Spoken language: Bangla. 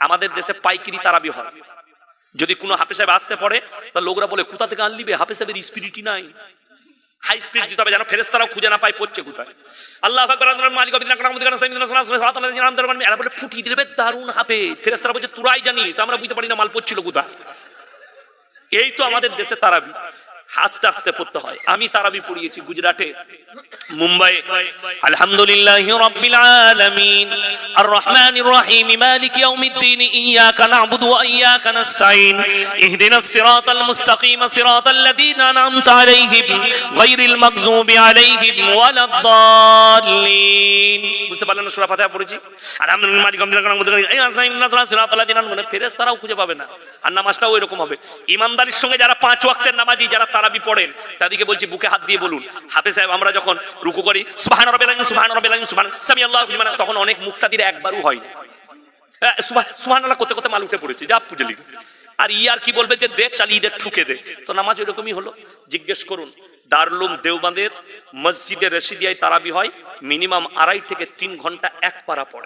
আমাদের দেশে পাইকারি তারাবি হয়। যদি কোনো হাফেজ সাহেব আসতে পড়ে তা লোকরা বলে কোথা থেকে আনলিবে, হাফেজ সাহেবের স্পিরিটই নাই। হাই স্পিড দিতে হবে যেন ফেরেশতারাও খুঁজে না পায় পড়ছে কোথায়। আল্লাহু আকবার, আল্লাহু মালিক বিদিনা কানা মুদিনা সাইয়্যিদিনা সাল্লাল্লাহু আলাইহি ওয়া সাল্লাম এরা বলে ফুটিয়ে দিবে দারুন হাফেজ। ফেরেশতারা বলছে তোরাই জানিস, আমরা বুঝতে পারি না মাল পড়ছিল কোথায়। এই তো আমাদের দেশে তারাবি আস্তে আস্তে পড়তে হয়। আমি তারাবি পড়িয়েছি গুজরাটে, মুম্বাই। আলহামদুলিল্লাহি রাব্বিল আলামিন আর রহমানির রহিম মালিক ইয়াউমিদ্দিন ইয়াকা না'বুদু ওয়া ইয়াকা নাস্তাঈন ইহদিনাস সিরাতাল মুস্তাকিম সিরাতাল লাযীনা আন'আমতা আলাইহিম গায়রিল মাগযুবি আলাইহিম ওয়ালাদ-দাল্লিন। বুঝতে পারলেন না? সূরা ফাতিহা পড়েছি। আলহামদুলিল্লাহি মালিক ইয়াউমিদ্দিন ইয়াকা না'বুদু ওয়া ইয়াকা নাস্তাঈন ইহদিনাস সিরাতাল লাযীনা আন'আমতা আলাইহিম। ফেরেশতারাও খুঁজে পাবে না। আর নামাজটাও এরকম হবে। ঈমানদারির সঙ্গে যারা 5 ওয়াক্তের নামাজি, যারা তারাবি পড়েন, তাদেরকে বলছি বুকে হাত দিয়ে বলুন, হাফেজ সাহেব আমরা যখন রুকু করি সুবহান রাব্বিল আযীম সুবহান রাব্বিল আযীম সুবহান সামি আল্লাহু লিমান, তখন অনেক মুক্তাদির একবারও হয় সুবহানাল্লাহ করতে করতে মাল উঠে পড়েছে, যা পুজো লিখে। আর ইয়ার কি বলবে যে দে চালিয়ে দে, ঠুকে দে। তো নামাজ এরকমই হলো। জিজ্ঞেস করুন দারুল উলুম দেওবন্দের মসজিদে রশিদিয়ায় তারাবি হয়, মিনিমাম 2.5 থেকে 3 ঘন্টা এক পারা পড়ে।